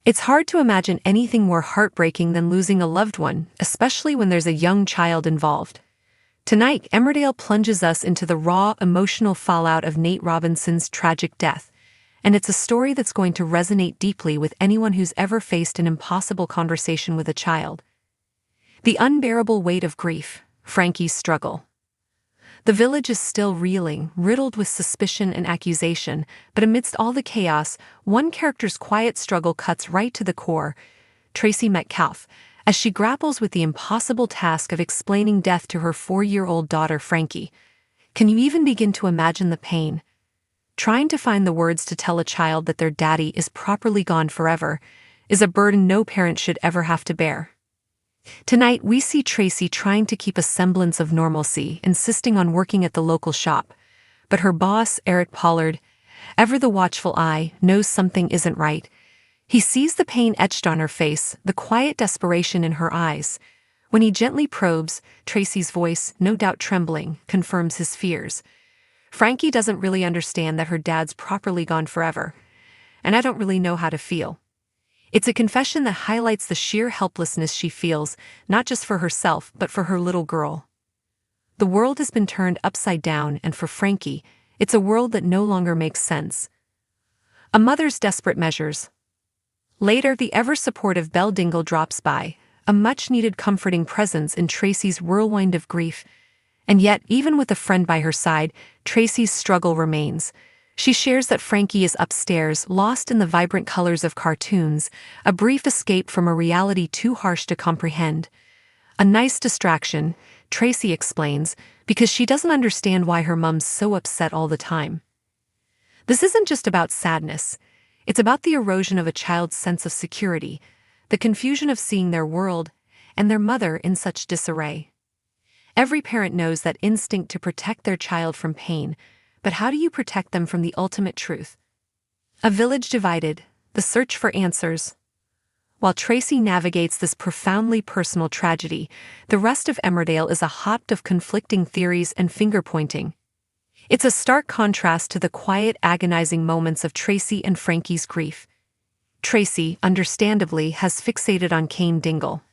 It's hard to imagine anything more heartbreaking than losing a loved one, especially when there's a young child involved. Tonight, Emmerdale plunges us into the raw, emotional fallout of Nate Robinson's tragic death, and it's a story that's going to resonate deeply with anyone who's ever faced an impossible conversation with a child. The unbearable weight of grief, Frankie's struggle. The village is still reeling, riddled with suspicion and accusation, but amidst all the chaos, one character's quiet struggle cuts right to the core, Tracy Metcalf, as she grapples with the impossible task of explaining death to her 4-year-old daughter Frankie. Can you even begin to imagine the pain? Trying to find the words to tell a child that their daddy is properly gone forever is a burden no parent should ever have to bear. Tonight, we see Tracy trying to keep a semblance of normalcy, insisting on working at the local shop. But her boss, Eric Pollard, ever the watchful eye, knows something isn't right. He sees the pain etched on her face, the quiet desperation in her eyes. When he gently probes, Tracy's voice, no doubt trembling, confirms his fears. Frankie doesn't really understand that her dad's properly gone forever. And I don't really know how to feel. It's a confession that highlights the sheer helplessness she feels, not just for herself, but for her little girl. The world has been turned upside down, and for Frankie, it's a world that no longer makes sense. A mother's desperate measures. Later, the ever-supportive Belle Dingle drops by, a much-needed comforting presence in Tracy's whirlwind of grief. And yet, even with a friend by her side, Tracy's struggle remains. She shares that Frankie is upstairs, lost in the vibrant colors of cartoons, a brief escape from a reality too harsh to comprehend. A nice distraction, Tracy explains, because she doesn't understand why her mom's so upset all the time. This isn't just about sadness. It's about the erosion of a child's sense of security, the confusion of seeing their world and their mother in such disarray. Every parent knows that instinct to protect their child from pain, but how do you protect them from the ultimate truth? A village divided, the search for answers. While Tracy navigates this profoundly personal tragedy, the rest of Emmerdale is a haunt of conflicting theories and finger-pointing. It's a stark contrast to the quiet, agonizing moments of Tracy and Frankie's grief. Tracy, understandably, has fixated on Cain Dingle.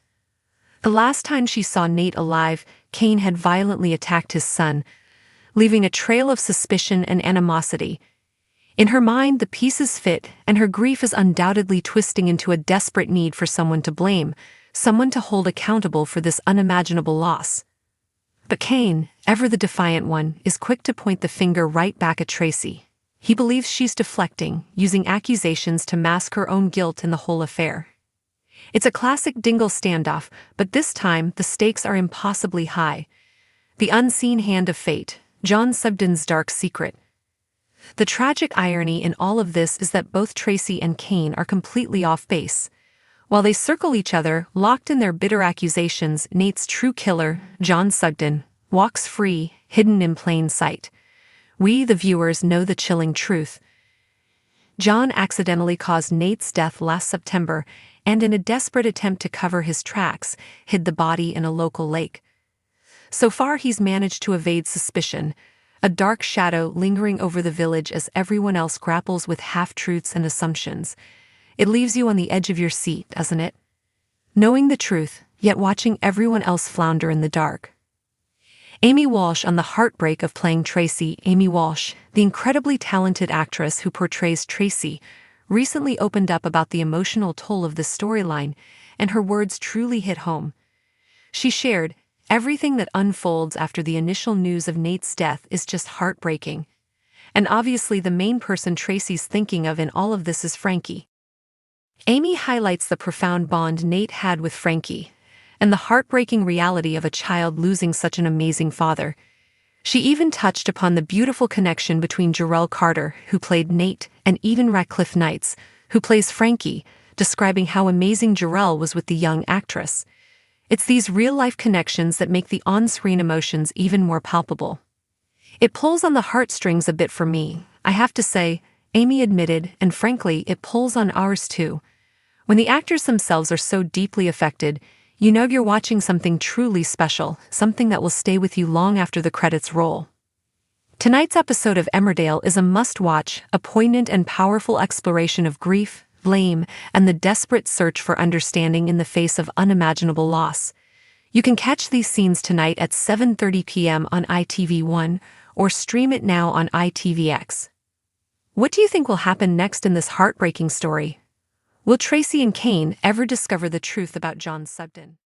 The last time she saw Nate alive, Cain had violently attacked his son, leaving a trail of suspicion and animosity. In her mind, the pieces fit, and her grief is undoubtedly twisting into a desperate need for someone to blame, someone to hold accountable for this unimaginable loss. But Cain, ever the defiant one, is quick to point the finger right back at Tracy. He believes she's deflecting, using accusations to mask her own guilt in the whole affair. It's a classic Dingle standoff, but this time the stakes are impossibly high. The unseen hand of fate, John Subden's dark secret. The tragic irony in all of this is that both Tracy and Cain are completely off base. While they circle each other, locked in their bitter accusations, Nate's true killer, John Sugden, walks free, hidden in plain sight. We, the viewers, know the chilling truth. John accidentally caused Nate's death last September, and in a desperate attempt to cover his tracks, hid the body in a local lake. So far he's managed to evade suspicion, a dark shadow lingering over the village as everyone else grapples with half-truths and assumptions. It leaves you on the edge of your seat, doesn't it? Knowing the truth, yet watching everyone else flounder in the dark. Amy Walsh on the heartbreak of playing Tracy. Amy Walsh, the incredibly talented actress who portrays Tracy, recently opened up about the emotional toll of this storyline, and her words truly hit home. She shared, "Everything that unfolds after the initial news of Nate's death is just heartbreaking. And obviously the main person Tracy's thinking of in all of this is Frankie." Amy highlights the profound bond Nate had with Frankie, and the heartbreaking reality of a child losing such an amazing father. She even touched upon the beautiful connection between Jarrell Carter, who played Nate, and Eden Ratcliffe Knights, who plays Frankie, describing how amazing Jarrell was with the young actress. It's these real-life connections that make the on-screen emotions even more palpable. "It pulls on the heartstrings a bit for me, I have to say," Amy admitted, "and frankly, it pulls on ours too. When the actors themselves are so deeply affected, you know you're watching something truly special, something that will stay with you long after the credits roll." Tonight's episode of Emmerdale is a must-watch, a poignant and powerful exploration of grief, blame, and the desperate search for understanding in the face of unimaginable loss. You can catch these scenes tonight at 7:30 p.m. on ITV1 or stream it now on ITVX. What do you think will happen next in this heartbreaking story? Will Tracy and Kane ever discover the truth about John Sugden?